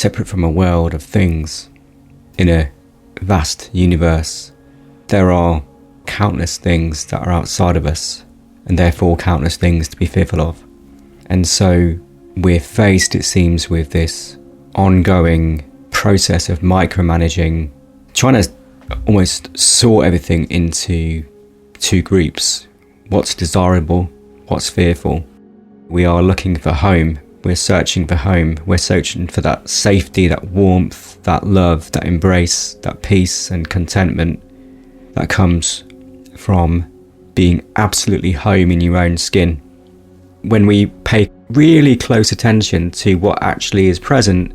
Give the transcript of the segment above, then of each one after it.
separate from a world of things in a vast universe. There are countless things that are outside of us, and therefore countless things to be fearful of. And so we're faced, it seems, with this ongoing process of micromanaging, trying to almost sort everything into two groups. What's desirable, what's fearful. We are looking for home. We're searching for home. We're searching for that safety, that warmth, that love, that embrace, that peace and contentment that comes from being absolutely home in your own skin. When we pay really close attention to what actually is present,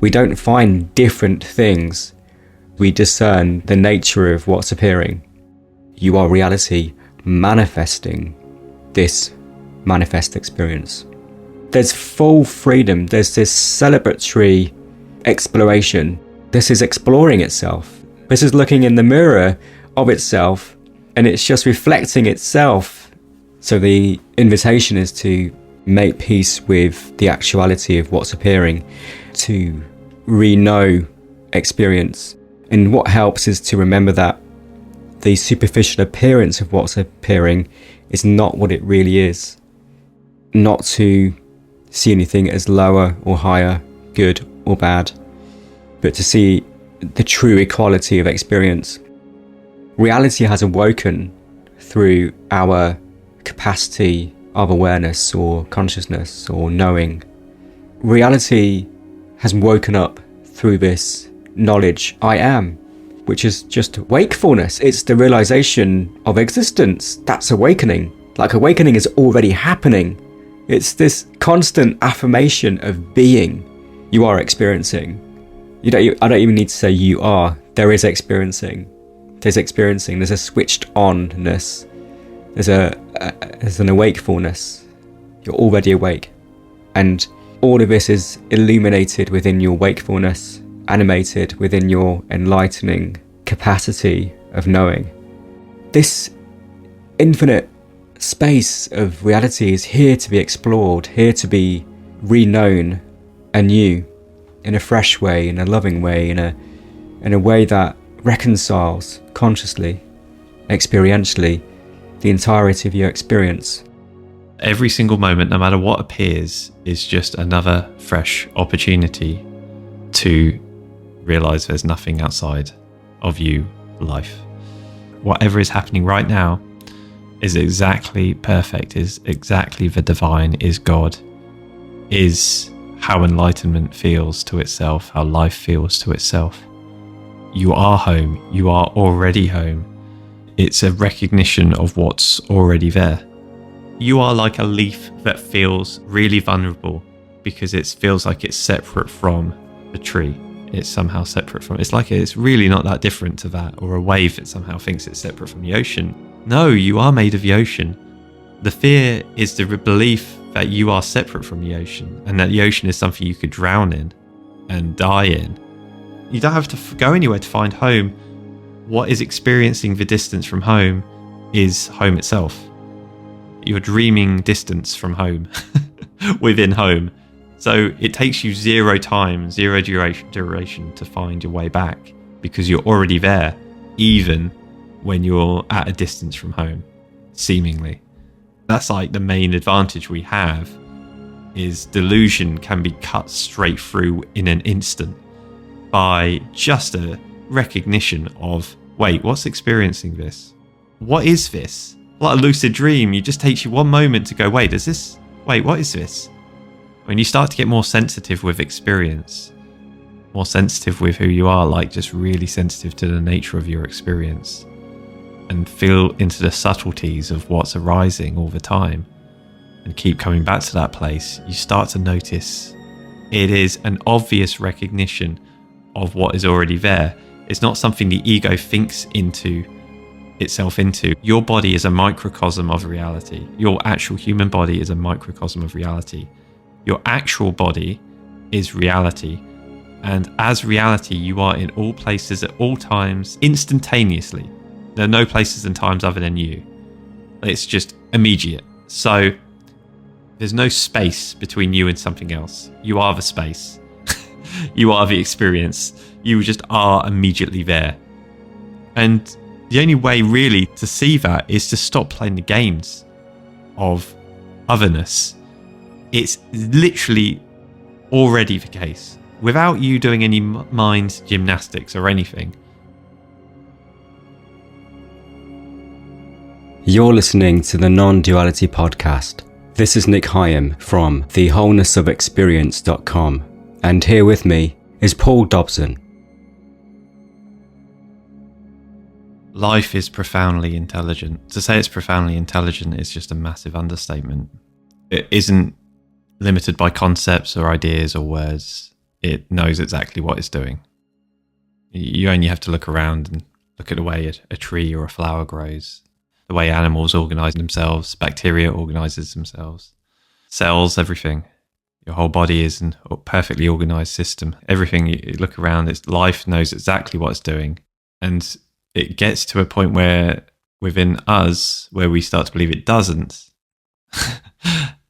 we don't find different things. We discern the nature of what's appearing. You are reality manifesting this manifest experience. There's full freedom. There's this celebratory exploration. This is exploring itself. This is looking in the mirror of itself, and it's just reflecting itself. So the invitation is to make peace with the actuality of what's appearing, to re-know experience. And what helps is to remember that the superficial appearance of what's appearing is not what it really is. Not to see anything as lower or higher, good or bad, but to see the true equality of experience. Reality has awoken through our capacity of awareness or consciousness or knowing. Reality has woken up through this knowledge, I am, which is just wakefulness. It's the realization of existence. That's awakening. Like awakening is already happening. It's this constant affirmation of being. You are experiencing. I don't even need to say you are. There is experiencing. There's experiencing. There's a switched onness. There's an awakefulness. You're already awake. And all of this is illuminated within your wakefulness, animated within your enlightening capacity of knowing. This infinite space of reality is here to be explored, here to be reknown anew, in a fresh way, in a loving way, in a way that reconciles consciously, experientially, the entirety of your experience. Every single moment, no matter what appears, is just another fresh opportunity to realize there's nothing outside of you, life. Whatever is happening right now is exactly perfect, is exactly the divine, is God, is how enlightenment feels to itself, how life feels to itself. You are home. You are already home. It's a recognition of what's already there. You are like a leaf that feels really vulnerable because it feels like it's separate from the tree. It's somehow separate from, it's like it's really not that different to that, or a wave that somehow thinks it's separate from the ocean. No, you are made of the ocean. The fear is the belief that you are separate from the ocean and that the ocean is something you could drown in and die in. You don't have to go anywhere to find home. What is experiencing the distance from home is home itself. You're dreaming distance from home within home. So it takes you zero time, zero duration to find your way back because you're already there, even when you're at a distance from home, seemingly. That's like the main advantage we have, is delusion can be cut straight through in an instant by just a recognition of, wait, what's experiencing this? What is this? Like a lucid dream, it just takes you one moment to go, wait, what is this? When you start to get more sensitive with experience, more sensitive with who you are, like just really sensitive to the nature of your experience, and feel into the subtleties of what's arising all the time, and keep coming back to that place, you start to notice it is an obvious recognition of what is already there. It's not something the ego thinks itself into. Your body is a microcosm of reality. Your actual human body is a microcosm of reality. Your actual body is reality. And as reality, you are in all places at all times instantaneously. There are no places and times other than you. It's just immediate. So there's no space between you and something else. You are the space. You are the experience. You just are immediately there. And the only way really to see that is to stop playing the games of otherness. It's literally already the case without you doing any mind gymnastics or anything. You're listening to the Nonduality podcast. This is Nic Higham from thewholenessofexperience.com, and here with me is Paul Dobson. Life is profoundly intelligent. To say it's profoundly intelligent is just a massive understatement. It isn't limited by concepts or ideas or words. It knows exactly what it's doing. You only have to look around and look at the way a tree or a flower grows, the way animals organize themselves, bacteria organizes themselves, cells, everything. Your whole body is a perfectly organized system. Everything you look around, it's life knows exactly what it's doing. And it gets to a point where within us, where we start to believe it doesn't.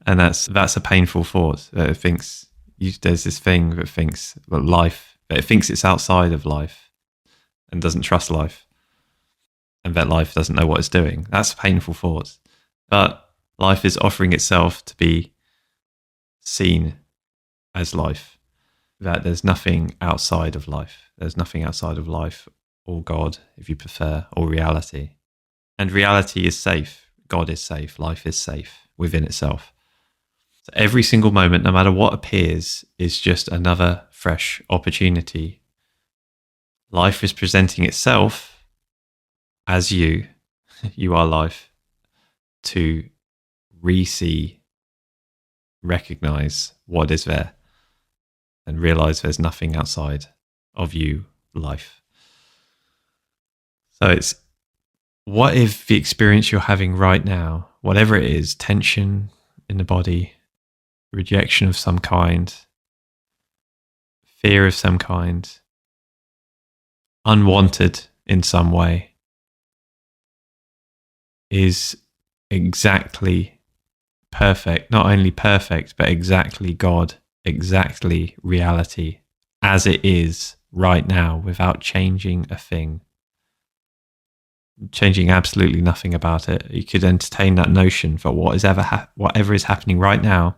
And that's a painful thought. That it thinks there's this thing that thinks that life, that it thinks it's outside of life and doesn't trust life. And that life doesn't know what it's doing. That's a painful thought. But life is offering itself to be seen as life. That there's nothing outside of life. There's nothing outside of life, or God, if you prefer, or reality. And reality is safe. God is safe. Life is safe within itself. So every single moment, no matter what appears, is just another fresh opportunity. Life is presenting itself as you are life, to re-see, recognize what is there, and realize there's nothing outside of you, life. So it's, what if the experience you're having right now, whatever it is, tension in the body, rejection of some kind, fear of some kind, unwanted in some way, is exactly perfect, not only perfect, but exactly God, exactly reality, as it is right now, without changing a thing, changing absolutely nothing about it. You could entertain that notion that whatever is happening right now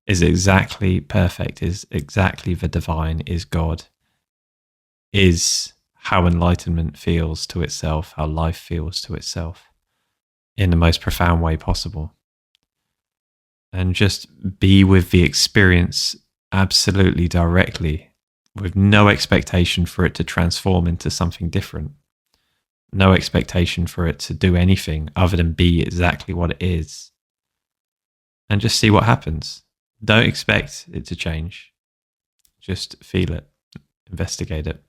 is exactly perfect, is exactly the divine, is God, is how enlightenment feels to itself, how life feels to itself, in the most profound way possible. And just be with the experience absolutely directly, with no expectation for it to transform into something different. No expectation for it to do anything other than be exactly what it is. And just see what happens. Don't expect it to change. Just feel it. Investigate it.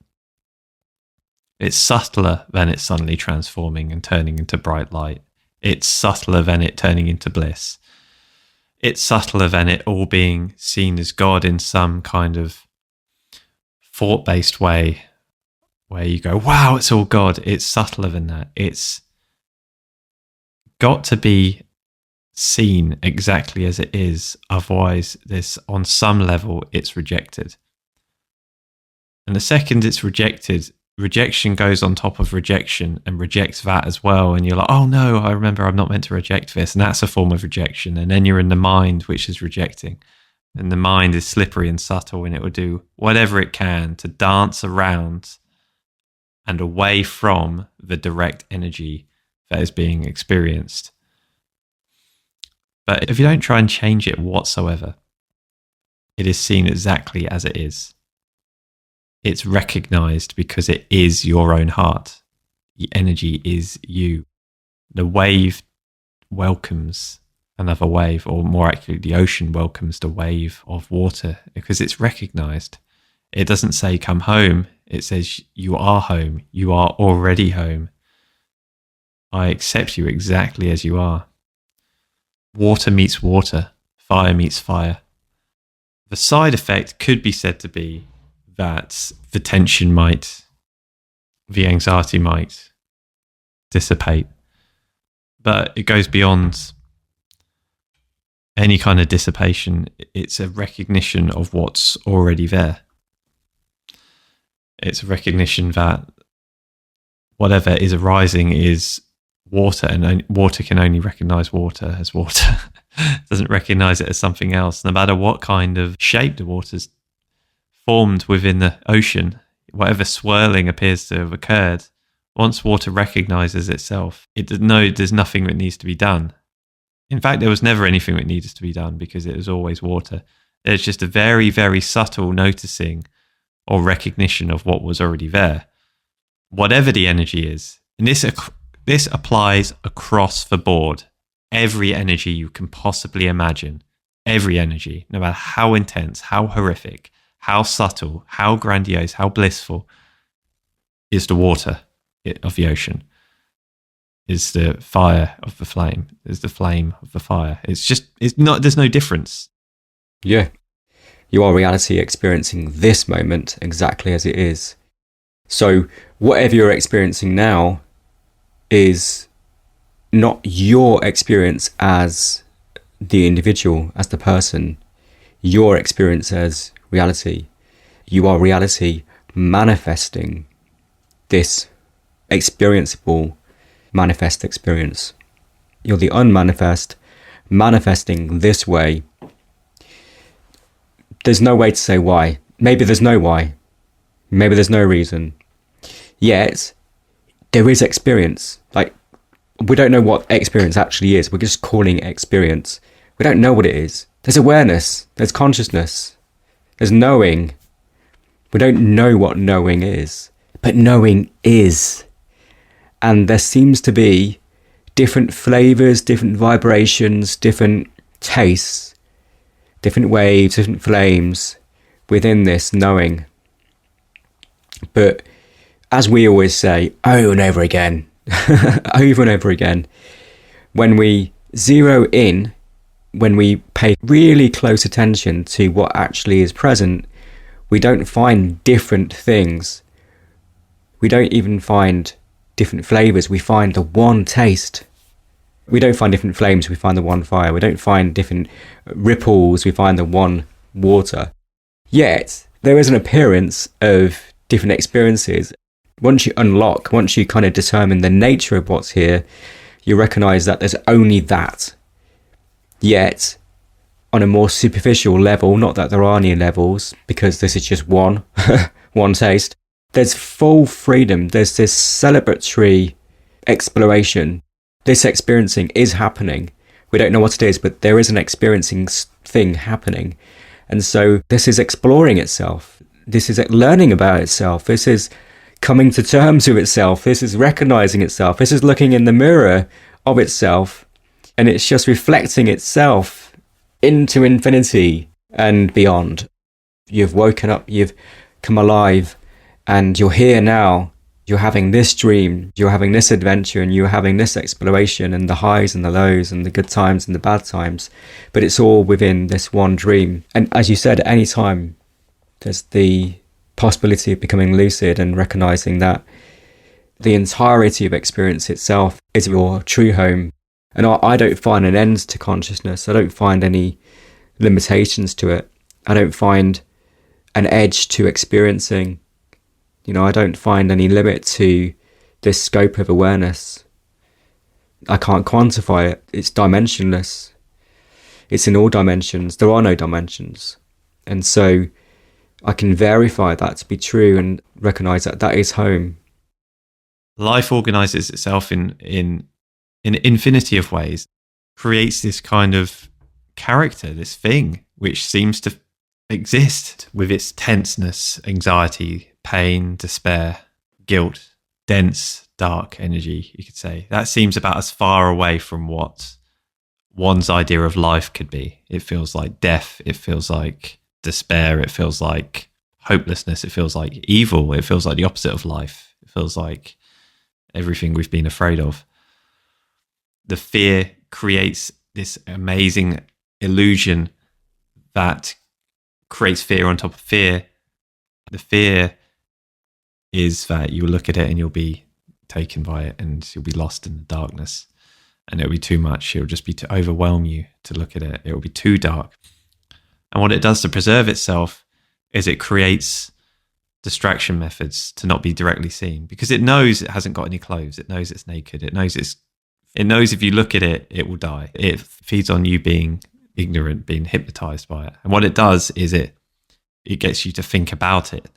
It's subtler than it suddenly transforming and turning into bright light. It's subtler than it turning into bliss. It's subtler than it all being seen as God in some kind of thought-based way, where you go, wow, it's all God. It's subtler than that. It's got to be seen exactly as it is. Otherwise, on some level, it's rejected. And the second it's rejected, rejection goes on top of rejection and rejects that as well. And you're like, oh no, I remember I'm not meant to reject this. And that's a form of rejection. And then you're in the mind, which is rejecting. And the mind is slippery and subtle, and it will do whatever it can to dance around and away from the direct energy that is being experienced. But if you don't try and change it whatsoever, it is seen exactly as it is. It's recognized because it is your own heart. The energy is you. The wave welcomes another wave, or more accurately, the ocean welcomes the wave of water because it's recognized. It doesn't say come home. It says you are home. You are already home. I accept you exactly as you are. Water meets water. Fire meets fire. The side effect could be said to be that the tension the anxiety might dissipate. But it goes beyond any kind of dissipation. It's a recognition of what's already there. It's a recognition that whatever is arising is water, and water can only recognize water as water. It doesn't recognize it as something else. No matter what kind of shape the water's formed within the ocean, whatever swirling appears to have occurred, once water recognizes itself, there's nothing that needs to be done. In fact, there was never anything that needed to be done because it was always water. There's just a very, very subtle noticing or recognition of what was already there, whatever the energy is. And this applies across the board. Every energy you can possibly imagine, every energy, no matter how intense, how horrific, how subtle, how grandiose, how blissful, is the water of the ocean, is the fire of the flame, is the flame of the fire. There's no difference. Yeah. You are reality experiencing this moment exactly as it is. So whatever you're experiencing now is not your experience as the individual, as the person. Your experience as reality. You are reality manifesting this experienceable manifest experience. You're the unmanifest manifesting this way. There's no way to say why. Maybe there's no why. Maybe there's no reason. Yet, there is experience. Like, we don't know what experience actually is. We're just calling it experience. We don't know what it is. There's awareness. There's consciousness. There's knowing. We don't know what knowing is. But knowing is. And there seems to be different flavors, different vibrations, different tastes, different waves, different flames within this knowing. But as we always say, over and over again, over and over again, when we zero in, when we pay really close attention to what actually is present, we don't find different things. We don't even find different flavors. We find the one taste. We don't find different flames. We find the one fire. We don't find different ripples. We find the one water. Yet there is an appearance of different experiences. Once you unlock, once you kind of determine the nature of what's here, you recognize that there's only that. Yet, on a more superficial level, not that there are any levels, because this is just one, one taste, there's full freedom. There's this celebratory exploration. This experiencing is happening. We don't know what it is, but there is an experiencing thing happening. And so this is exploring itself. This is learning about itself. This is coming to terms with itself. This is recognizing itself. This is looking in the mirror of itself, and it's just reflecting itself into infinity and beyond. You've woken up, you've come alive, and you're here now. You're having this dream, you're having this adventure, and you're having this exploration, and the highs and the lows and the good times and the bad times. But it's all within this one dream. And as you said, at any time, there's the possibility of becoming lucid and recognizing that the entirety of experience itself is your true home. And I don't find an end to consciousness. I don't find any limitations to it. I don't find an edge to experiencing. I don't find any limit to this scope of awareness. I can't quantify it. It's dimensionless. It's in all dimensions. There are no dimensions. And so I can verify that to be true and recognize that that is home. Life organizes itself in an infinity of ways, creates this kind of character, this thing, which seems to exist with its tenseness, anxiety, pain, despair, guilt, dense, dark energy, you could say. That seems about as far away from what one's idea of life could be. It feels like death. It feels like despair. It feels like hopelessness. It feels like evil. It feels like the opposite of life. It feels like everything we've been afraid of. The fear creates this amazing illusion that creates fear on top of fear. The fear is that you look at it and you'll be taken by it and you'll be lost in the darkness, and it'll be too much. It'll just be to overwhelm you to look at it. It will be too dark. And what it does to preserve itself is it creates distraction methods to not be directly seen, because it knows it hasn't got any clothes. It knows it's naked. It knows if you look at it, it will die. It feeds on you being ignorant, being hypnotized by it. And what it does is it gets you to think about it.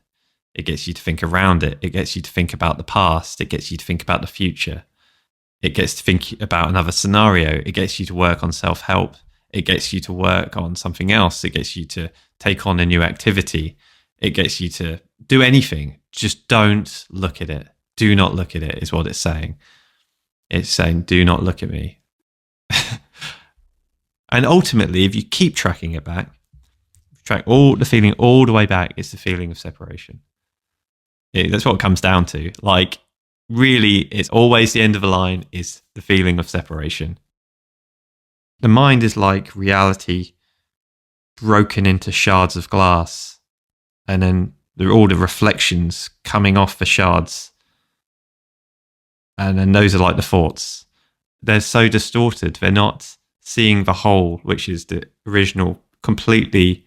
It gets you to think around it. It gets you to think about the past. It gets you to think about the future. It gets to think about another scenario. It gets you to work on self-help. It gets you to work on something else. It gets you to take on a new activity. It gets you to do anything. Just don't look at it. Do not look at it is what it's saying. It's saying, do not look at me. And ultimately, if you keep tracking it back, track all the feeling all the way back, it's the feeling of separation. That's what it comes down to. Like, really, it's always the end of the line is the feeling of separation. The mind is like reality broken into shards of glass, and then there are all the reflections coming off the shards, and then those are like the thoughts. They're so distorted. They're not seeing the whole, which is the original, completely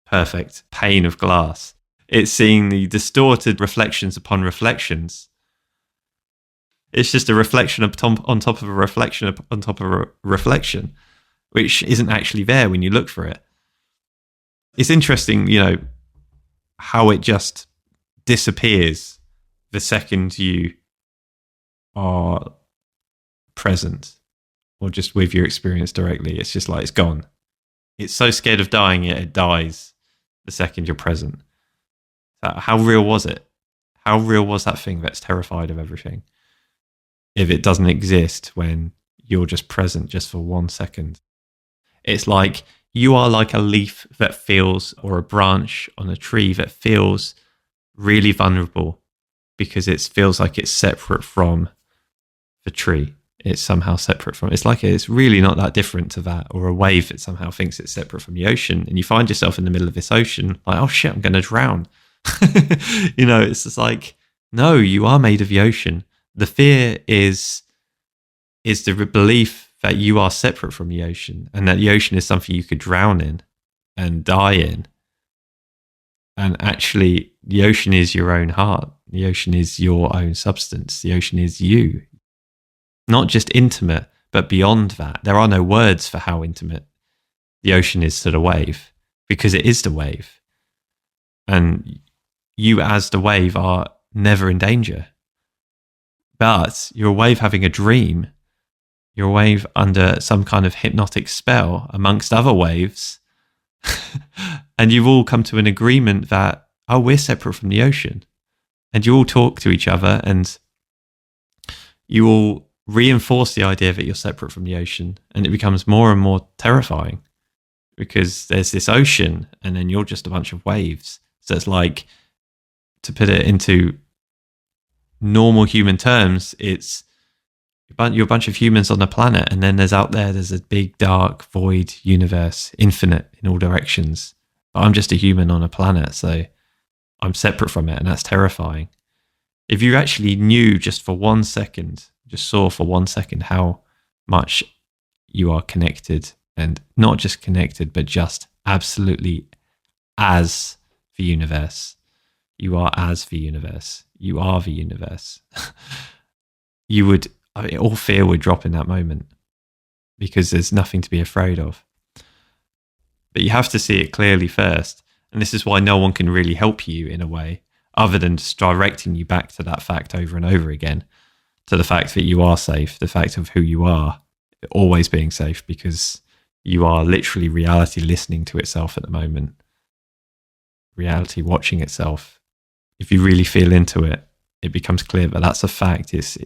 perfect pane of glass. It's seeing the distorted reflections upon reflections. It's just a reflection on top of a reflection on top of a reflection, which isn't actually there when you look for it. It's interesting, how it just disappears the second you are present or just with your experience directly. It's just like it's gone. It's so scared of dying, yet it dies the second you're present. How real was it? How real was that thing that's terrified of everything? If it doesn't exist when you're just present just for 1 second. It's like you are like a leaf that feels, or a branch on a tree that feels really vulnerable because it feels like it's separate from the tree. It's somehow separate from, it's like it's really not that different to that, or a wave that somehow thinks it's separate from the ocean. And you find yourself in the middle of this ocean like, oh shit, I'm going to drown. It's just like, no, you are made of the ocean. The fear is the belief that you are separate from the ocean, and that the ocean is something you could drown in and die in. And actually, the ocean is your own heart. The ocean is your own substance. The ocean is you. Not just intimate, but beyond that. There are no words for how intimate the ocean is to the wave, because it is the wave. And you as the wave are never in danger. But you're a wave having a dream. You're a wave under some kind of hypnotic spell amongst other waves. And you've all come to an agreement that, oh, we're separate from the ocean. And you all talk to each other, and you all reinforce the idea that you're separate from the ocean. And it becomes more and more terrifying because there's this ocean and then you're just a bunch of waves. So it's like, to put it into normal human terms, it's you're a bunch of humans on a planet, and then there's a big dark void universe, infinite in all directions. But I'm just a human on a planet, so I'm separate from it, and that's terrifying. If you actually knew just for 1 second, just saw for 1 second how much you are connected, and not just connected, but just absolutely as the universe. You are as the universe. You are the universe. All fear would drop in that moment, because there's nothing to be afraid of. But you have to see it clearly first. And this is why no one can really help you in a way, other than just directing you back to that fact over and over again, to the fact that you are safe, the fact of who you are, always being safe, because you are literally reality listening to itself at the moment. Reality watching itself. If you really feel into it, it becomes clear that that's a fact. It's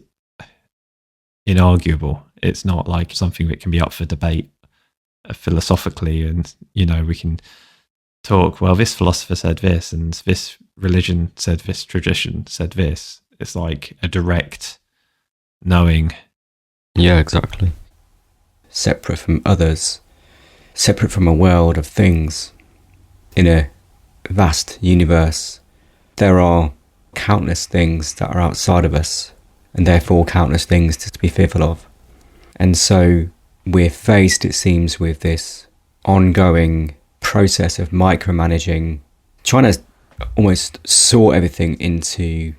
inarguable. It's not like something that can be up for debate philosophically, and we can talk, well, this philosopher said this, and this religion said this, tradition said this. It's like a direct knowing. Yeah, exactly. Separate from others, separate from a world of things. In a vast universe, there are countless things that are outside of us, and therefore countless things to be fearful of. And so we're faced, it seems, with this ongoing process of micromanaging, trying to almost sort everything into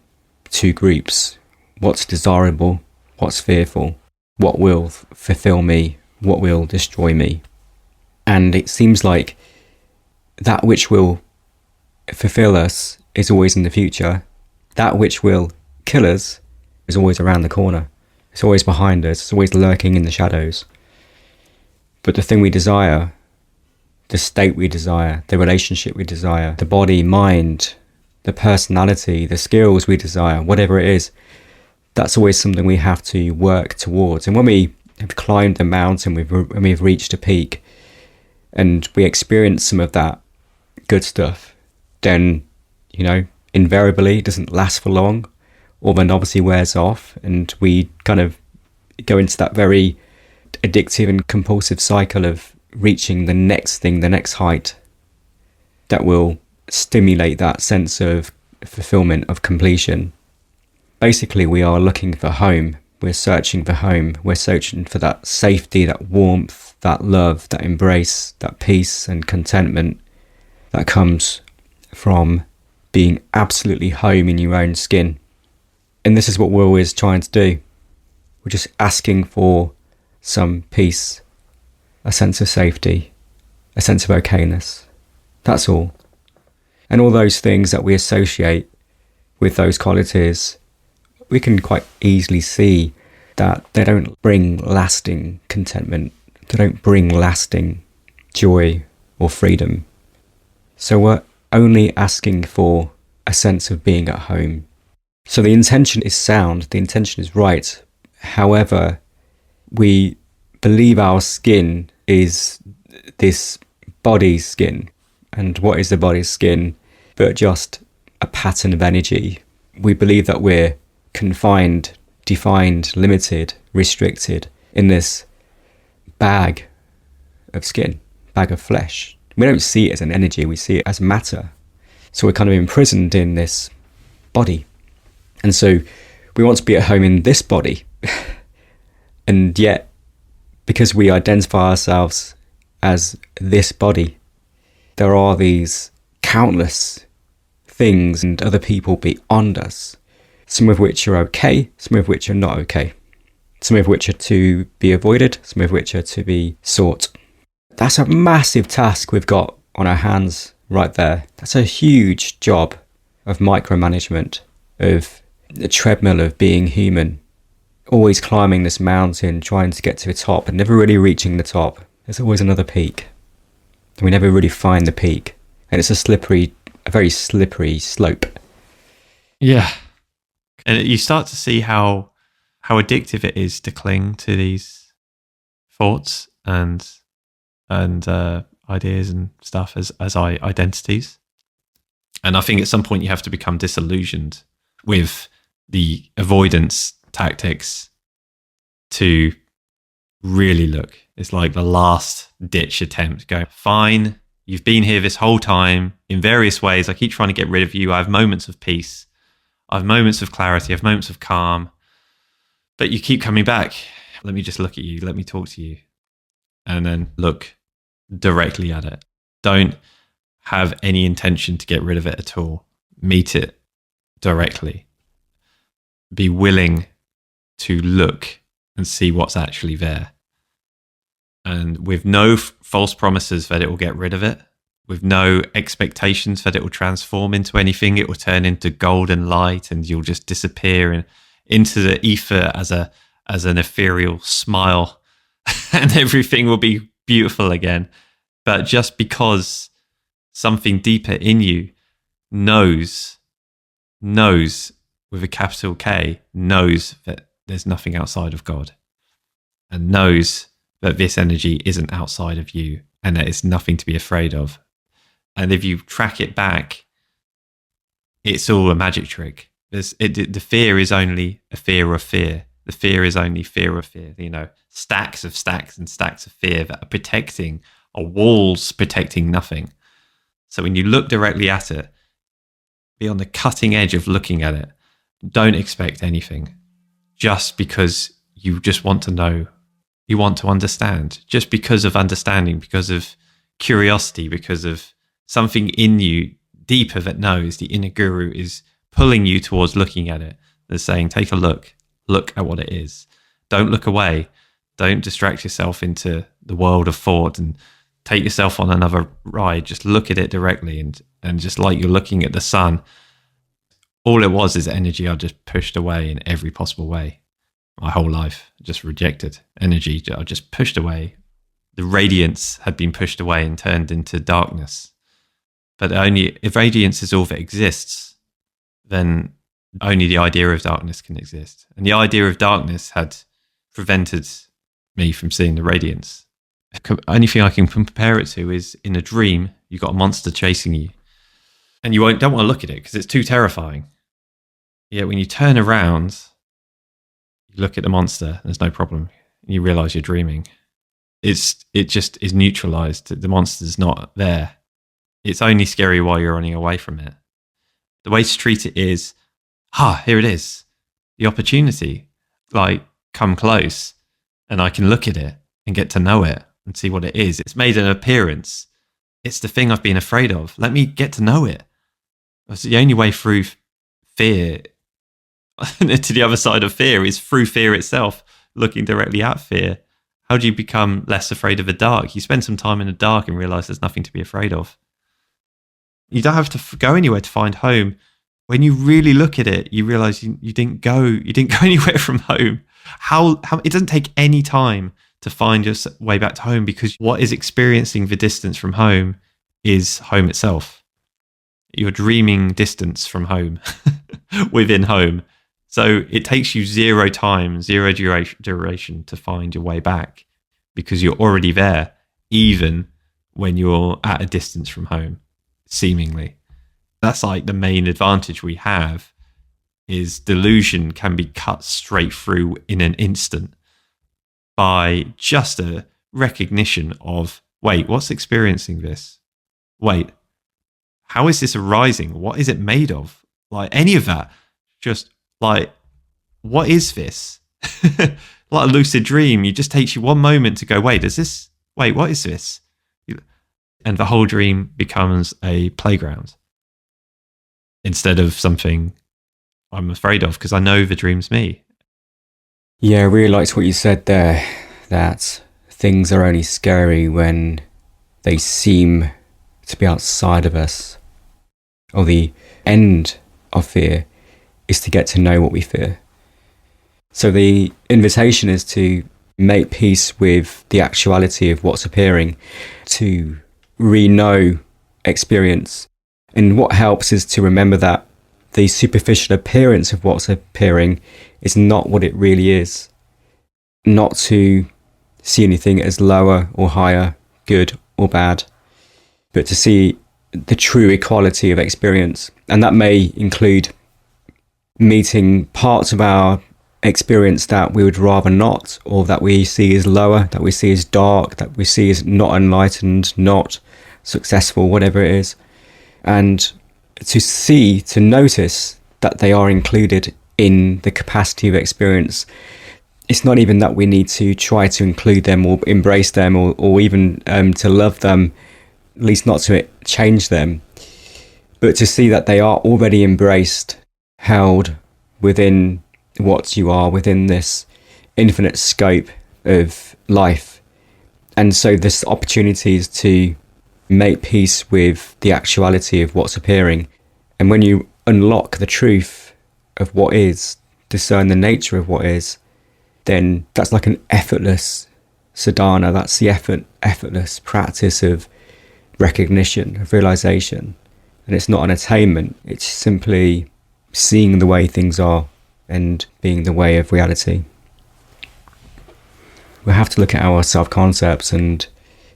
two groups. What's desirable, what's fearful, what will fulfill me, what will destroy me. And it seems like that which will fulfill us is always in the future. That which will kill us is always around the corner. It's always behind us. It's always lurking in the shadows. But the thing we desire, the state we desire, the relationship we desire, the body, mind, the personality, the skills we desire, whatever it is, that's always something we have to work towards. And when we have climbed the mountain, when we've reached a peak, and we experience some of that good stuff, then, you know, invariably it doesn't last for long, or the novelty wears off, and we kind of go into that very addictive and compulsive cycle of reaching the next thing, the next height that will stimulate that sense of fulfillment, of completion. Basically, we are looking for home. We're searching for home. We're searching for that safety, that warmth, that love, that embrace, that peace and contentment that comes from being absolutely home in your own skin. And this is what we're always trying to do. We're just asking for some peace, a sense of safety, a sense of okayness. That's all. And all those things that we associate with those qualities, we can quite easily see that they don't bring lasting contentment. They don't bring lasting joy or freedom. So we're only asking for a sense of being at home. So the intention is sound, the intention is right. However, we believe our skin is this body's skin. And what is the body's skin but just a pattern of energy? We believe that we're confined, defined, limited, restricted in this bag of skin, bag of flesh. We don't see it as an energy, we see it as matter. So we're kind of imprisoned in this body. And so we want to be at home in this body. And yet, because we identify ourselves as this body, there are these countless things and other people beyond us, some of which are okay, some of which are not okay, some of which are to be avoided, some of which are to be sought. That's a massive task we've got on our hands right there. That's a huge job of micromanagement, of the treadmill of being human, always climbing this mountain, trying to get to the top and never really reaching the top. There's always another peak. And we never really find the peak. And it's a very slippery slope. Yeah. And you start to see how addictive it is to cling to these thoughts and ideas and stuff as identities. And I think at some point you have to become disillusioned with the avoidance tactics to really look. It's like the last ditch attempt. Go, fine, you've been here this whole time in various ways. I keep trying to get rid of you. I have moments of peace. I have moments of clarity. I have moments of calm. But you keep coming back. Let me just look at you. Let me talk to you. And then look directly at it. Don't have any intention to get rid of it at all. Meet it directly. Be willing to look and see what's actually there. And with no false promises that it will get rid of it, with no expectations that it will transform into anything, it will turn into golden light and you'll just disappear into the ether as an ethereal smile and everything will be beautiful again. But just because something deeper in you knows with a capital K, knows that there's nothing outside of God and knows that this energy isn't outside of you and that it's nothing to be afraid of. And if you track it back, it's all a magic trick. The fear is only a fear of fear. The fear is only fear of fear. You know, stacks and stacks of fear that are protecting, or walls protecting nothing. So when you look directly at it, be on the cutting edge of looking at it. Don't expect anything just because you just want to know. You want to understand, just because of understanding, because of curiosity, because of something in you deep of it knows, the inner guru is pulling you towards looking at it. They're saying, take a look at what it is. Don't look away. Don't distract yourself into the world of thought and take yourself on another ride. Just look at it directly, and just like you're looking at the sun, all it was is energy I just pushed away in every possible way. My whole life, just rejected energy. I just pushed away. The radiance had been pushed away and turned into darkness. But only if radiance is all that exists, then only the idea of darkness can exist. And the idea of darkness had prevented me from seeing the radiance. The only thing I can compare it to is in a dream, you've got a monster chasing you. And you don't want to look at it because it's too terrifying. Yet when you turn around, you look at the monster, there's no problem. You realize you're dreaming. It just is neutralized. The monster's not there. It's only scary while you're running away from it. The way to treat it is, here it is. The opportunity. Like, come close and I can look at it and get to know it and see what it is. It's made an appearance. It's the thing I've been afraid of. Let me get to know it. It's the only way through fear to the other side of fear is through fear itself, looking directly at fear. How do you become less afraid of the dark? You spend some time in the dark and realize there's nothing to be afraid of. You don't have to go anywhere to find home. When you really look at it, you realize you didn't go anywhere from home. How it doesn't take any time to find your way back to home, because what is experiencing the distance from home is home itself. You're dreaming distance from home within home. So it takes you zero time, zero duration to find your way back, because you're already there, even when you're at a distance from home, seemingly. That's like the main advantage we have, is delusion can be cut straight through in an instant by just a recognition of, wait, what's experiencing this? Wait, how is this arising? What is it made of? Like any of that, just like, what is this? Like a lucid dream, it just takes you one moment to go, wait, what is this? And the whole dream becomes a playground instead of something I'm afraid of, because I know the dream's me. Yeah, I really liked what you said there, that things are only scary when they seem to be outside of us. Or the end of fear is to get to know what we fear. So the invitation is to make peace with the actuality of what's appearing, to re-know experience. And what helps is to remember that the superficial appearance of what's appearing is not what it really is. Not to see anything as lower or higher, good or bad, but to see the true equality of experience. And that may include meeting parts of our experience that we would rather not, or that we see as lower, that we see as dark, that we see as not enlightened, not successful, whatever it is. And to notice that they are included in the capacity of experience. It's not even that we need to try to include them or embrace them or even to love them, at least not to change them, but to see that they are already embraced, held within what you are, within this infinite scope of life. And so this opportunity is to make peace with the actuality of what's appearing. And when you unlock the truth of what is, discern the nature of what is, then that's like an effortless sadhana. That's the effortless practice of recognition, of realization. And it's not an attainment. It's simply seeing the way things are and being the way of reality. We have to look at our self-concepts and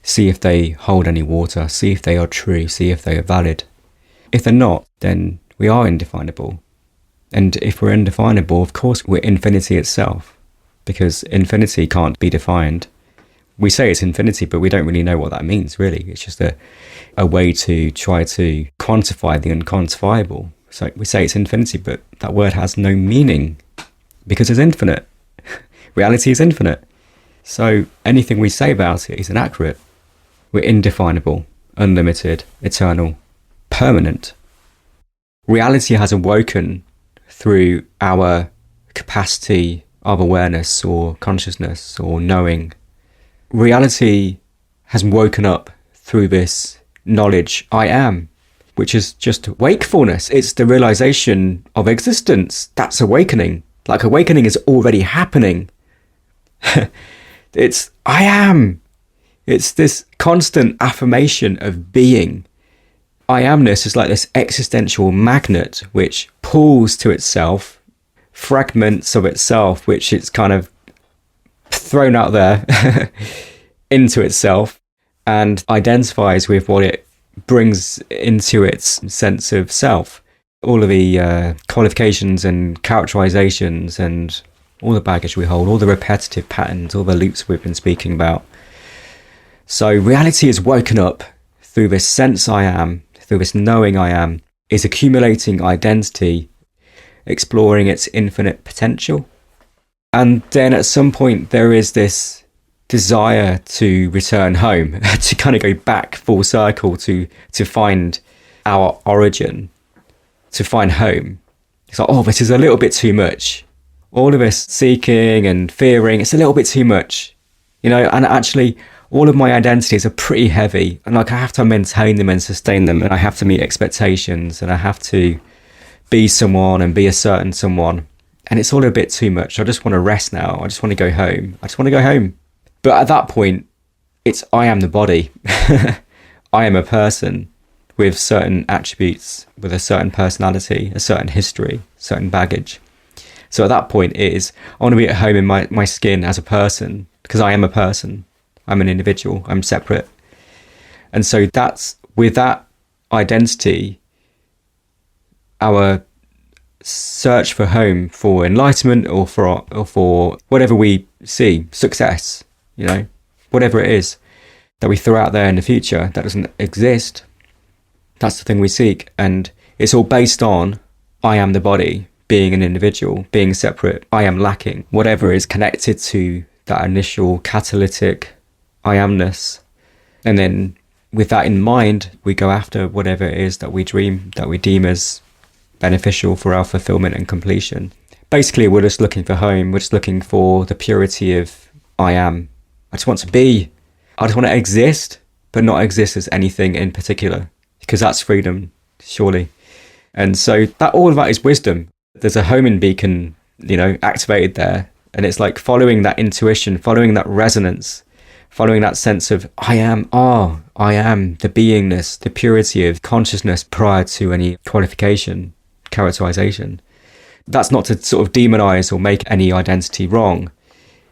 see if they hold any water, see if they are true, see if they are valid. If they're not, then we are indefinable. And if we're indefinable, of course we're infinity itself, because infinity can't be defined. We say it's infinity, but we don't really know what that means, really. It's just a way to try to quantify the unquantifiable. So we say it's infinity, but that word has no meaning because it's infinite. Reality is infinite. So anything we say about it is inaccurate. We're indefinable, unlimited, eternal, permanent, Reality has awoken through our capacity of awareness or consciousness or knowing. Reality has woken up through this knowledge, I am, which is just wakefulness. It's the realization of existence. That's awakening. Like awakening is already happening. It's I am. It's this constant affirmation of being. I amness is like this existential magnet which pulls to itself fragments of itself, which it's kind of thrown out there into itself, and identifies with what it brings into its sense of self. All of the qualifications and characterizations and all the baggage we hold, all the repetitive patterns, all the loops we've been speaking about. So reality is woken up through this sense I am, through this knowing I am, is accumulating identity, exploring its infinite potential. And then at some point there is this desire to return home, to kind of go back full circle, to find our origin, to find home. It's like, oh, this is a little bit too much. All of this seeking and fearing, it's a little bit too much. And actually all of my identities are pretty heavy, and like I have to maintain them and sustain them, and I have to meet expectations, and I have to be someone and be a certain someone, and it's all a bit too much. I just want to rest now. I just want to go home. But at that point, it's I am the body. I am a person with certain attributes, with a certain personality, a certain history, certain baggage. So at that point it is, I want to be at home in my skin as a person, because I am a person. I'm an individual. I'm separate. And so that's, with that identity, our search for home, for enlightenment, or for whatever we see, success, whatever it is that we throw out there in the future that doesn't exist, that's the thing we seek. And it's all based on I am the body, being an individual, being separate, I am lacking, whatever is connected to that initial catalytic I amness. And then with that in mind, we go after whatever it is that we deem as beneficial for our fulfillment and completion. Basically, we're just looking for home. We're just looking for the purity of I am. I just want to be. I just want to exist, but not exist as anything in particular, because that's freedom, surely. And so that all of that is wisdom. There's a homing beacon, activated there. And it's like following that intuition, following that resonance, following that sense of I am, I am the beingness, the purity of consciousness prior to any qualification, characterization. That's not to sort of demonize or make any identity wrong.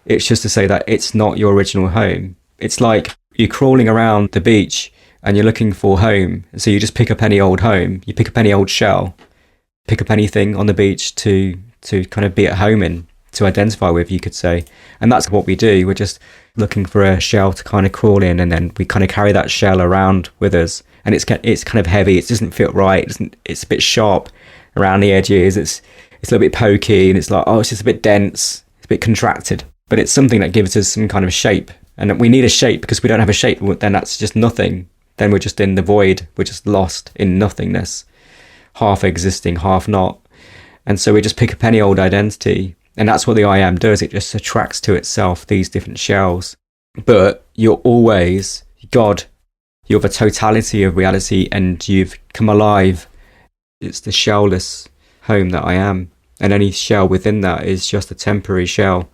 It's just to say that it's not your original home. It's like you're crawling around the beach and you're looking for home. So you just pick up any old home, you pick up any old shell, pick up anything on the beach to kind of be at home in, to identify with, you could say. And that's what we do. We're just looking for a shell to kind of crawl in, and then we kind of carry that shell around with us. And it's kind of heavy. It doesn't feel right. It's a bit sharp around the edges. It's a little bit pokey, and it's like, it's just a bit dense. It's a bit contracted. But it's something that gives us some kind of shape. And we need a shape, because if we don't have a shape, then that's just nothing. Then we're just in the void. We're just lost in nothingness, half existing, half not. And so we just pick up any old identity. And that's what the I am does. It just attracts to itself these different shells. But you're always God. You're the totality of reality, and you've come alive. It's the shellless home that I am. And any shell within that is just a temporary shell.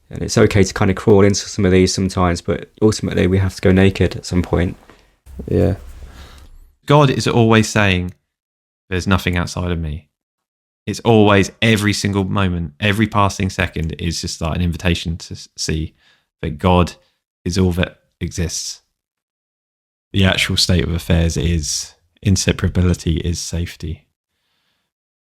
And it's okay to kind of crawl into some of these sometimes, but ultimately we have to go naked at some point. Yeah. God is always saying, there's nothing outside of me. It's always, every single moment, every passing second is just like an invitation to see that God is all that exists. The actual state of affairs is inseparability, is safety.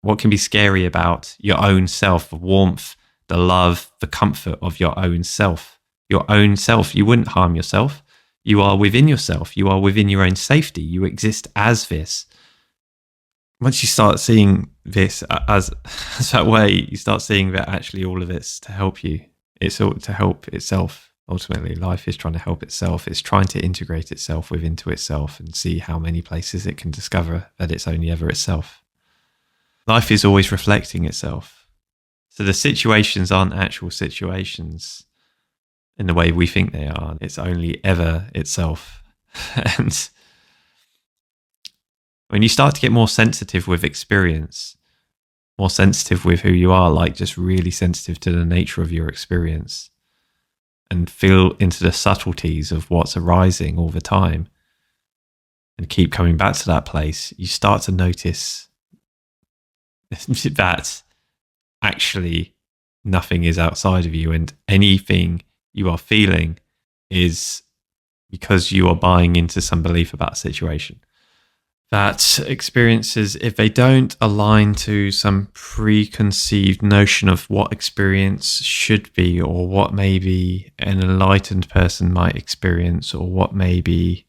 What can be scary about your own self, the warmth, the love, the comfort of your own self? Your own self. You wouldn't harm yourself. You are within yourself. You are within your own safety. You exist as this. Once you start seeing this as that way, you start seeing that actually all of it's to help you. It's all to help itself. Ultimately, life is trying to help itself. It's trying to integrate itself into itself and see how many places it can discover that it's only ever itself. Life is always reflecting itself. So the situations aren't actual situations in the way we think they are. It's only ever itself. And when you start to get more sensitive with experience, more sensitive with who you are, like just really sensitive to the nature of your experience, and feel into the subtleties of what's arising all the time, and keep coming back to that place, you start to notice that actually nothing is outside of you, and anything you are feeling is because you are buying into some belief about a situation. That experiences, if they don't align to some preconceived notion of what experience should be, or what maybe an enlightened person might experience, or what maybe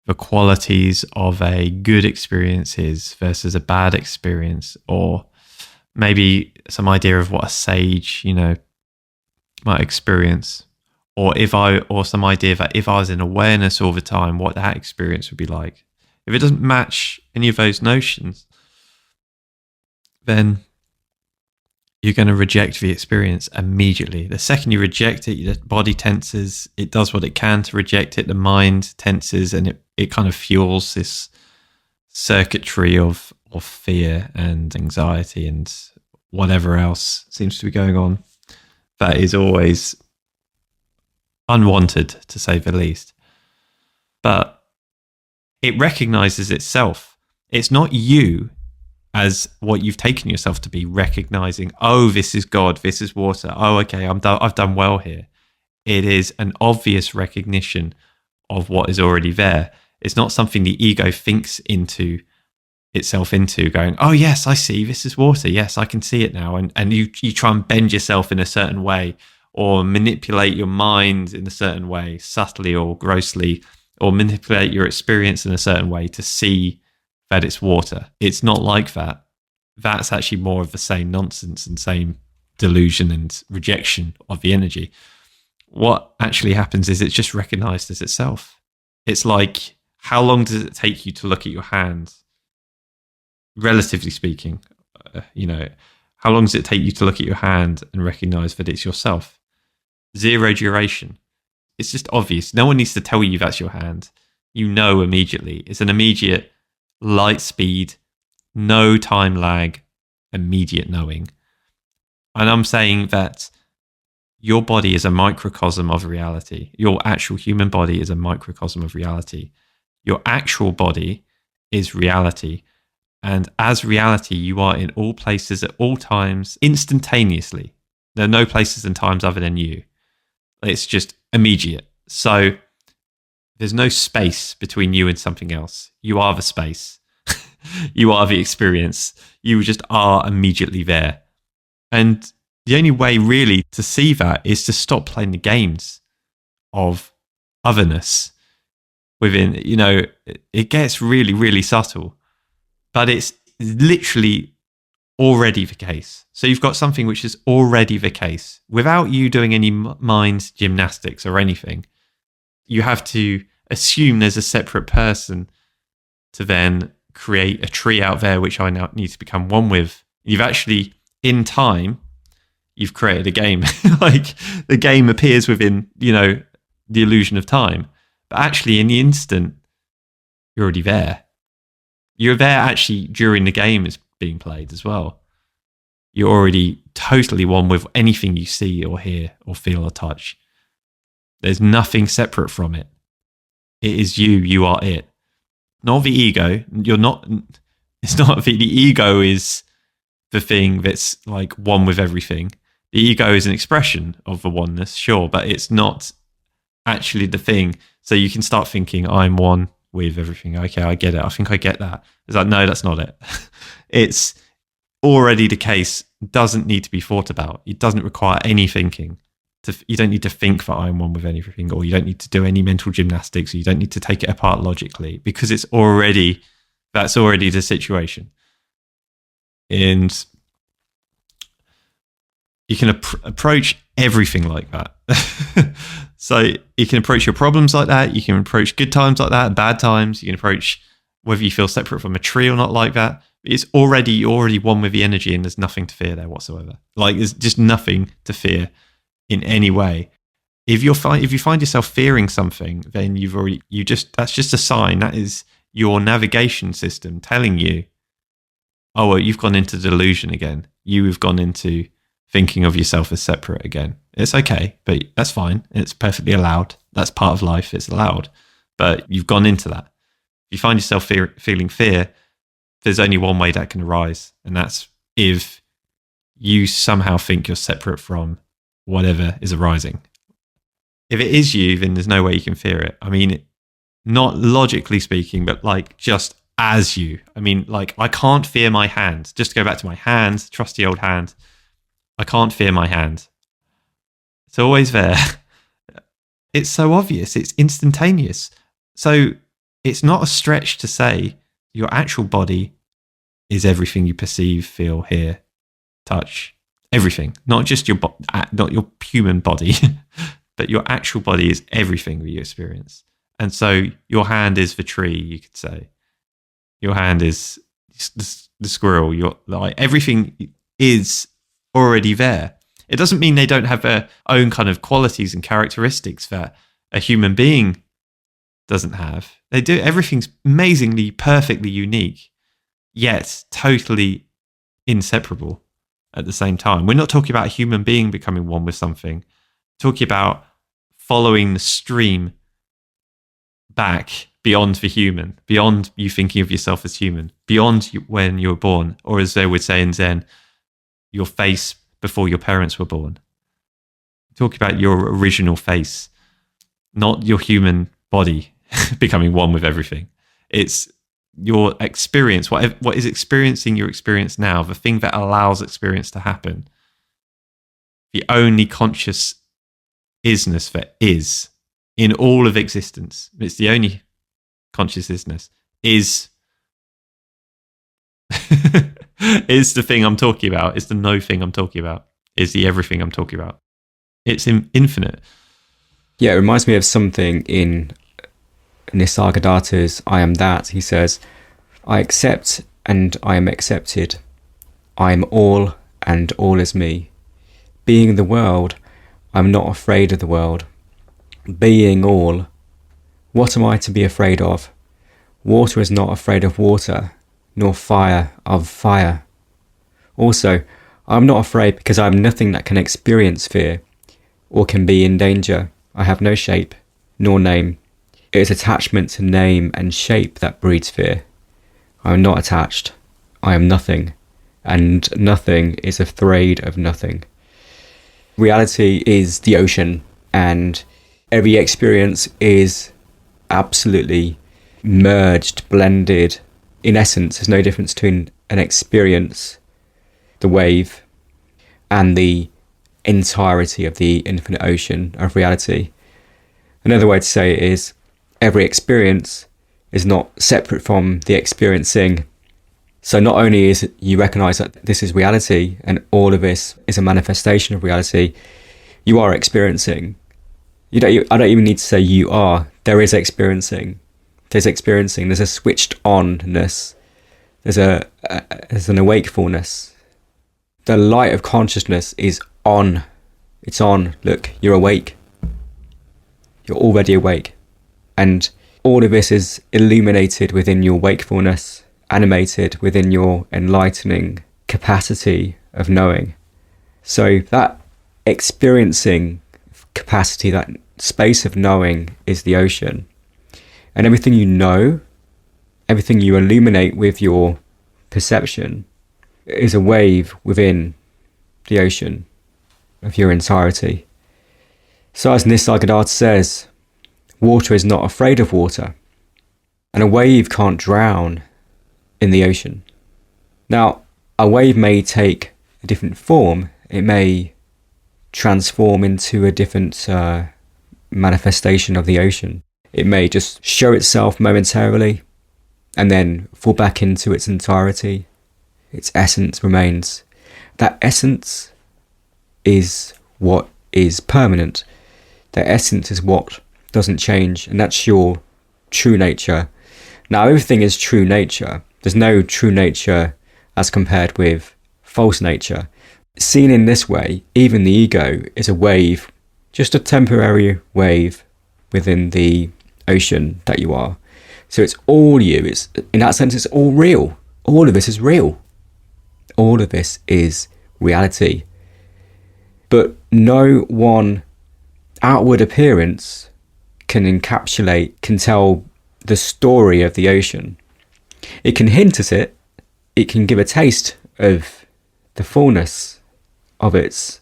the qualities of a good experience is versus a bad experience, or maybe some idea of what a sage, might experience, or some idea that if I was in awareness all the time, what that experience would be like. If it doesn't match any of those notions, then you're going to reject the experience immediately. The second you reject it, the body tenses, it does what it can to reject it, the mind tenses, and it kind of fuels this circuitry of fear and anxiety and whatever else seems to be going on that is always unwanted, to say the least. But it recognizes itself. It's not you as what you've taken yourself to be, recognizing, oh, this is God, this is water. Oh, okay, I've done well here. It is an obvious recognition of what is already there. It's not something the ego thinks itself into, going, oh yes, I see, this is water. Yes, I can see it now. And you try and bend yourself in a certain way, or manipulate your mind in a certain way, subtly or grossly, or manipulate your experience in a certain way to see that it's water. It's not like that. That's actually more of the same nonsense and same delusion and rejection of the energy. What actually happens is it's just recognized as itself. It's like, how long does it take you to look at your hand? Relatively speaking, how long does it take you to look at your hand and recognize that it's yourself? 0 duration. It's just obvious. No one needs to tell you that's your hand. You know immediately. It's an immediate light speed, no time lag, immediate knowing. And I'm saying that your body is a microcosm of reality. Your actual human body is a microcosm of reality. Your actual body is reality. And as reality, you are in all places at all times instantaneously. There are no places and times other than you. It's just immediate. So there's no space between you and something else. You are the space. You are the experience. You just are immediately there. And the only way really to see that is to stop playing the games of otherness within, it gets really, really subtle, but it's literally already the case. So you've got something which is already the case without you doing any mind gymnastics or anything. You have to assume there's a separate person to then create a tree out there, which I now need to become one with. You've actually, in time, you've created a game. Like the game appears within, the illusion of time. But actually in the instant, you're already there. You're there actually during the game is being played as well. You're already totally one with anything you see or hear or feel or touch. There's nothing separate from it. It is you. You are it. Not the ego. You're not. It's not the ego is the thing that's like one with everything. The ego is an expression of the oneness, sure, but it's not actually the thing. So you can start thinking, I'm one with everything. Okay, I get it. I think I get that. It's like, no, that's not it. It's already the case. Doesn't need to be thought about. It doesn't require any thinking. You don't need to think that I'm one with everything, or you don't need to do any mental gymnastics, or you don't need to take it apart logically, because that's already the situation. And you can approach everything like that. So you can approach your problems like that. You can approach good times like that, bad times. You can approach whether you feel separate from a tree or not like that. You're already one with the energy, and there's nothing to fear there whatsoever. Like, there's just nothing to fear in any way. If you find yourself fearing something, then that's just a sign. That is your navigation system telling you, oh, well, you've gone into delusion again. You have gone into thinking of yourself as separate again. It's okay, but that's fine. It's perfectly allowed. That's part of life. It's allowed. But you've gone into that. If you find yourself feeling fear, there's only one way that can arise, and that's if you somehow think you're separate from whatever is arising. If it is you, then there's no way you can fear it. I mean, not logically speaking, but like just as you. I mean, like, I can't fear my hand. Just to go back to my hand, trusty old hand. I can't fear my hand. It's always there. It's so obvious. It's instantaneous. So it's not a stretch to say your actual body is everything you perceive, feel, hear, touch, everything. Not just not your human body, but your actual body is everything that you experience. And so your hand is the tree, you could say. Your hand is the squirrel. Everything is already there. It doesn't mean they don't have their own kind of qualities and characteristics that a human being doesn't have. They do. Everything's amazingly, perfectly unique, yet totally inseparable at the same time. We're not talking about a human being becoming one with something. We're talking about following the stream back beyond the human, beyond you thinking of yourself as human, beyond when you were born, or as they would say in Zen, your face before your parents were born. Talk about your original face, not your human body becoming one with everything. It's your experience, what is experiencing your experience now, the thing that allows experience to happen. The only conscious isness that is in all of existence. It's the only conscious isness is is the thing I'm talking about. It's the no thing I'm talking about. It's the everything I'm talking about. It's infinite. Yeah, it reminds me of something in Nisargadatta's I Am That. He says, I accept and I am accepted. I am all and all is me. Being the world, I'm not afraid of the world. Being all, what am I to be afraid of? Water is not afraid of water, nor fire of fire. Also, I'm not afraid because I am nothing that can experience fear, or can be in danger. I have no shape, nor name. It is attachment to name and shape that breeds fear. I am not attached. I am nothing, and nothing is afraid of nothing. Reality is the ocean, and every experience is absolutely merged, blended. In essence, there's no difference between an experience, the wave, and the entirety of the infinite ocean of reality. Another way to say it is every experience is not separate from the experiencing. So not only is it you recognize that this is reality and all of this is a manifestation of reality, you are experiencing. I don't even need to say you are. There is experiencing. There's experiencing. There's a switched onness. There's an awakefulness. The light of consciousness is on. It's on. Look, you're awake. You're already awake. And all of this is illuminated within your wakefulness, animated within your enlightening capacity of knowing. So that experiencing capacity, that space of knowing is the ocean. And everything you know, everything you illuminate with your perception is a wave within the ocean of your entirety. So as Nisargadatta says, water is not afraid of water, and a wave can't drown in the ocean. Now, a wave may take a different form. It may transform into a different manifestation of the ocean. It may just show itself momentarily and then fall back into its entirety. Its essence remains. That essence is what is permanent. That essence is what doesn't change, and that's your true nature. Now, everything is true nature. There's no true nature as compared with false nature. Seen in this way, even the ego is a wave, just a temporary wave within the ocean that you are. So it's all you. It's, in that sense, it's all real. All of this is real. All of this is reality. But no one outward appearance can encapsulate, can tell the story of the ocean. It can hint at it. It can give a taste of the fullness of its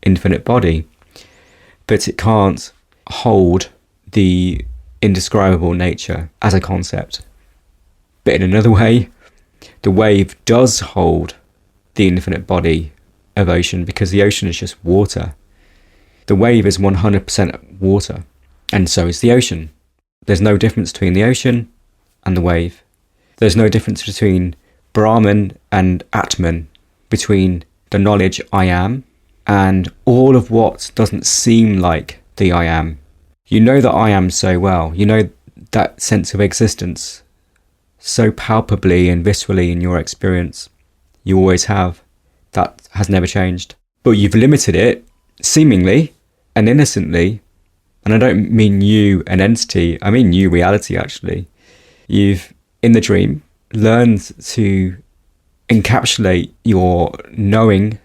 infinite body, but it can't hold the indescribable nature as a concept. But in another way, the wave does hold the infinite body of ocean, because the ocean is just water. The wave is 100% water, and so is the ocean. There's no difference between the ocean and the wave. There's no difference between Brahman and Atman, between the knowledge I am and all of what doesn't seem like the I am. You know that I am so well. You know that sense of existence so palpably and viscerally in your experience. You always have. That has never changed. But you've limited it, seemingly and innocently. And I don't mean you, an entity. I mean you, reality, actually. You've, in the dream, learned to encapsulate your knowing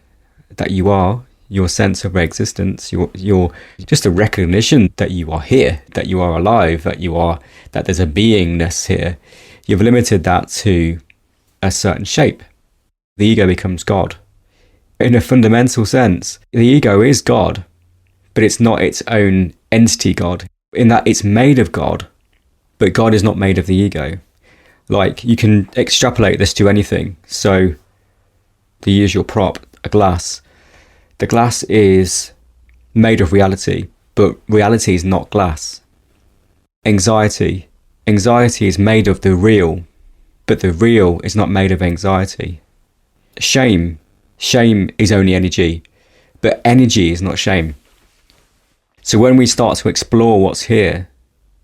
that you are, your sense of existence, your just a recognition that you are here, that you are alive, that there's a beingness here. You've limited that to a certain shape. The ego becomes God. In a fundamental sense, the ego is God, but it's not its own entity God, in that it's made of God, but God is not made of the ego. Like, you can extrapolate this to anything. So, the usual prop, a glass. The glass is made of reality, but reality is not glass. Anxiety is made of the real, but the real is not made of anxiety. Shame is only energy, but energy is not shame. So when we start to explore what's here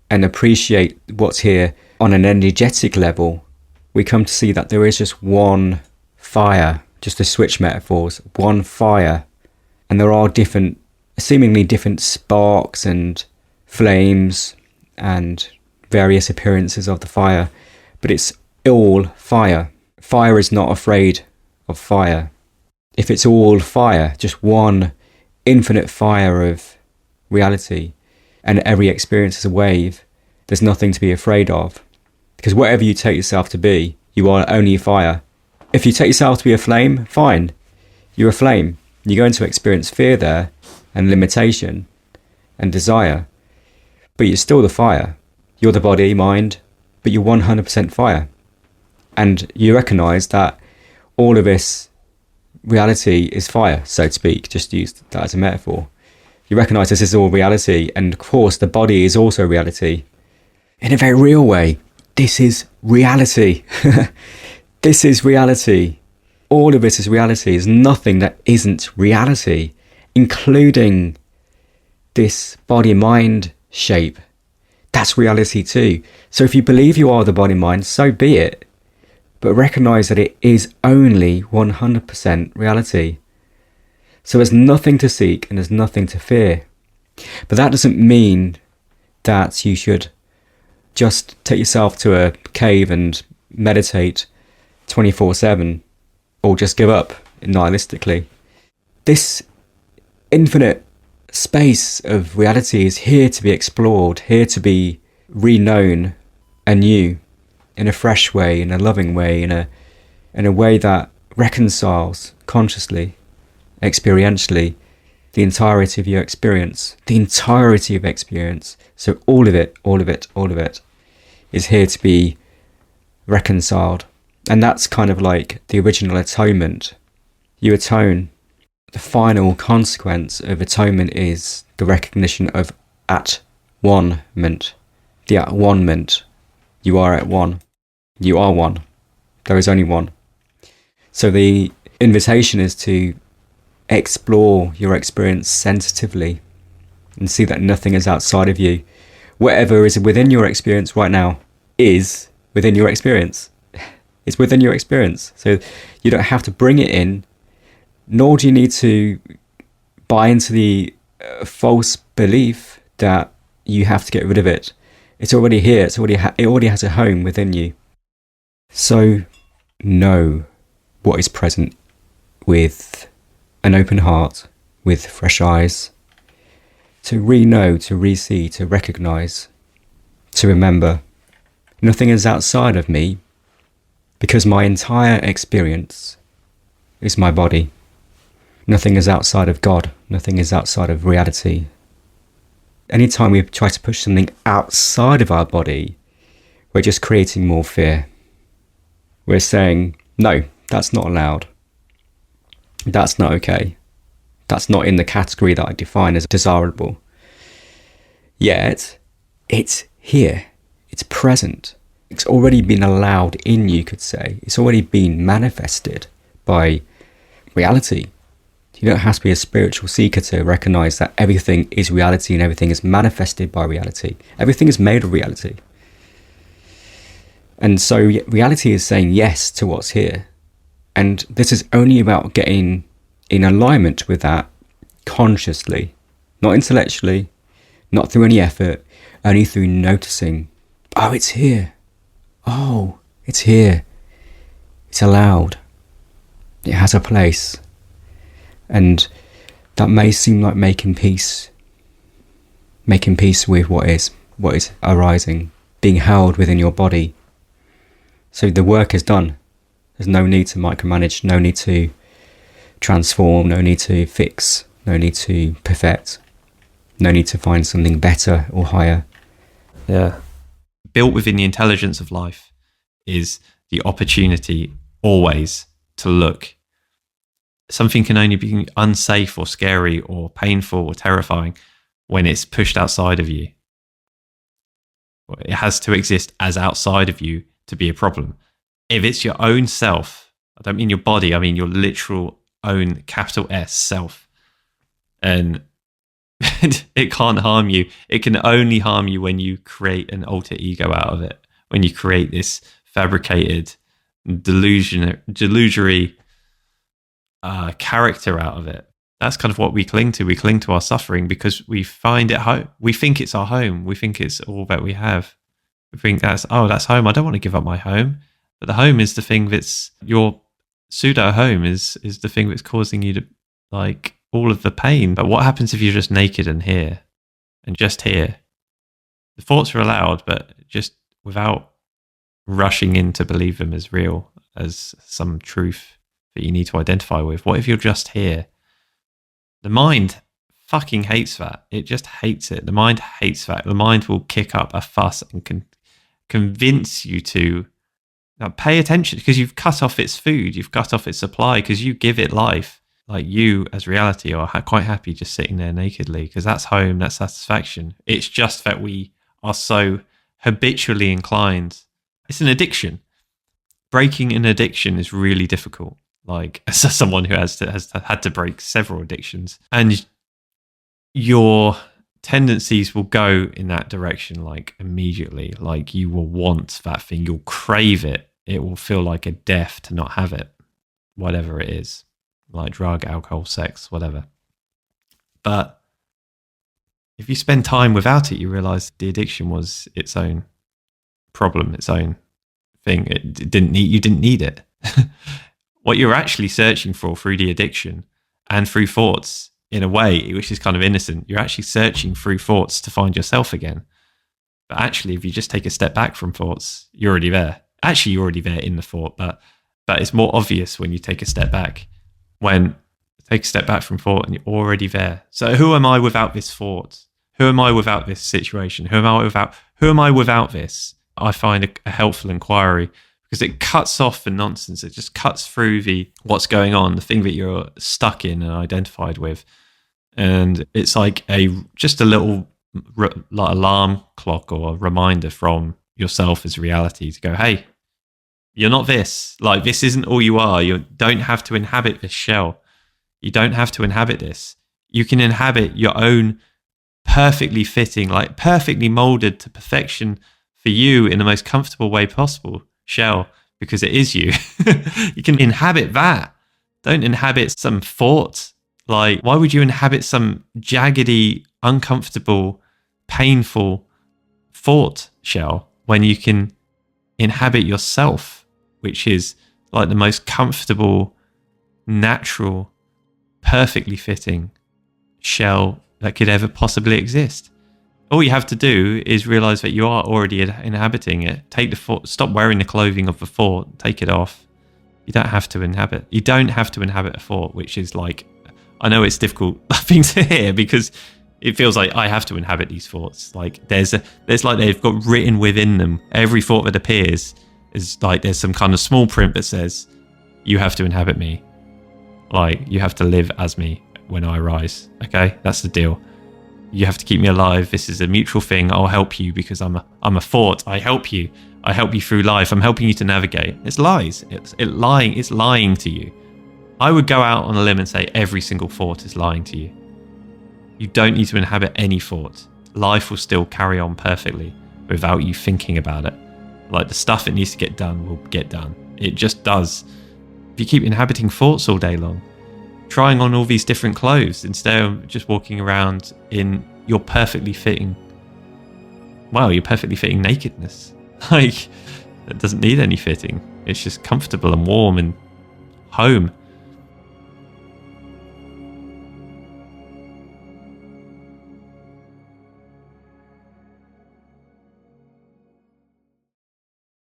and appreciate what's here on an energetic level, we come to see that there is just one fire, just to switch metaphors, one fire. And there are seemingly different sparks and flames and various appearances of the fire, but it's all fire. Fire is not afraid of fire. If it's all fire, just one infinite fire of reality, and every experience is a wave, there's nothing to be afraid of. Because whatever you take yourself to be, you are only fire. If you take yourself to be a flame, fine. You're a flame. You're going to experience fear there, and limitation, and desire. But you're still the fire. You're the body, mind, but you're 100% fire. And you recognise that all of this reality is fire, so to speak, just use that as a metaphor. You recognise this is all reality, and of course the body is also reality. In a very real way, this is reality. This is reality. All of it is reality. There's nothing that isn't reality, including this body-mind shape. That's reality too. So if you believe you are the body-mind, so be it. But recognise that it is only 100% reality. So there's nothing to seek and there's nothing to fear. But that doesn't mean that you should just take yourself to a cave and meditate 24/7 or just give up nihilistically. This infinite space of reality is here to be explored, here to be reknown anew in a fresh way, in a loving way, in a way that reconciles consciously, experientially, the entirety of your experience, the entirety of experience. So all of it is here to be reconciled. And that's kind of like the original atonement. You atone. The final consequence of atonement is the recognition of at-one-ment. The at-one-ment. You are at one. You are one. There is only one. So the invitation is to explore your experience sensitively and see that nothing is outside of you. Whatever is within your experience right now is within your experience. It's within your experience. So you don't have to bring it in, nor do you need to buy into the false belief that you have to get rid of it. It's already here. It already has a home within you. So know what is present with an open heart, with fresh eyes, to re-know, to re-see, to recognise, to remember. Nothing is outside of me, because my entire experience is my body. Nothing is outside of God. Nothing is outside of reality. Anytime we try to push something outside of our body, we're just creating more fear. We're saying, no, that's not allowed. That's not okay. That's not in the category that I define as desirable. Yet, it's here. It's present. It's already been allowed in, you could say. It's already been manifested by reality. You don't have to be a spiritual seeker to recognize that everything is reality and everything is manifested by reality. Everything is made of reality. And so reality is saying yes to what's here. And this is only about getting in alignment with that consciously, not intellectually, not through any effort, only through noticing, oh, it's here. Oh, it's here. It's allowed. It has a place. And that may seem like making peace with what is arising, being held within your body. So the work is done. There's no need to micromanage, no need to transform, no need to fix, no need to perfect, no need to find something better or higher. Yeah. Built within the intelligence of life is the opportunity always to look. Something can only be unsafe or scary or painful or terrifying when it's pushed outside of you. It has to exist as outside of you to be a problem. If it's your own self, I don't mean your body, I mean your literal own capital S self, and it can't harm you. It can only harm you when you create an alter ego out of it, when you create this fabricated, delusory character out of it. That's kind of what we cling to. We cling to our suffering because we find it home. We think it's our home. We think it's all that we have. We think that's home. I don't want to give up my home. But the home is the thing that's your pseudo home is the thing that's causing you to like all of the pain. But what happens if you're just naked and here and just here? The thoughts are allowed, but just without rushing in to believe them as real, as some truth that you need to identify with. What if you're just here? The mind fucking hates that. It just hates it. The mind hates that. The mind will kick up a fuss and can convince you to pay attention because you've cut off its food, you've cut off its supply because you give it life. Like you as reality are quite happy just sitting there nakedly because that's home, that's satisfaction. It's just that we are so habitually inclined. It's an addiction. Breaking an addiction is really difficult. Like as someone who has had to break several addictions, and your tendencies will go in that direction like immediately. Like you will want that thing, you'll crave it. It will feel like a death to not have it, whatever it is, like drug, alcohol, sex, whatever. But if you spend time without it, you realize the addiction was its own problem, its own thing. You didn't need it. What you're actually searching for through the addiction and through thoughts, in a way, which is kind of innocent, you're actually searching through thoughts to find yourself again. But actually, if you just take a step back from thoughts, you're already there. Actually, you're already there in the thought, but it's more obvious when you take a step back. When take a step back from thought and you're already there. So who am I without this thought? Who am I without this situation? Who am I without this? I find a helpful inquiry because it cuts off the nonsense. It just cuts through what's going on, the thing that you're stuck in and identified with. And it's like just a little alarm clock or a reminder from yourself as reality to go, hey, you're not this. Like, this isn't all you are. You don't have to inhabit this shell. You don't have to inhabit this. You can inhabit your own perfectly fitting, like perfectly molded to perfection for you in the most comfortable way possible shell, because it is you. You can inhabit that. Don't inhabit some thought. Like, why would you inhabit some jaggedy, uncomfortable, painful thought shell when you can inhabit yourself, which is like the most comfortable, natural, perfectly fitting shell that could ever possibly exist. All you have to do is realize that you are already inhabiting it. Take the thought, stop wearing the clothing of the thought, take it off. You don't have to inhabit. You don't have to inhabit a thought, which is like, I know it's difficult thing to hear because it feels like I have to inhabit these thoughts. Like there's like they've got written within them. Every thought that appears is like there's some kind of small print that says, you have to inhabit me. Like you have to live as me when I arise. Okay, that's the deal. You have to keep me alive. This is a mutual thing. I'll help you because I'm a thought. I help you. I help you through life. I'm helping you to navigate. It's lies. It's lying to you. I would go out on a limb and say every single thought is lying to you. You don't need to inhabit any thought. Life will still carry on perfectly without you thinking about it. Like the stuff that needs to get done will get done. It just does. If you keep inhabiting thoughts all day long, trying on all these different clothes instead of just walking around in your perfectly fitting nakedness. Like, it doesn't need any fitting. It's just comfortable and warm and home.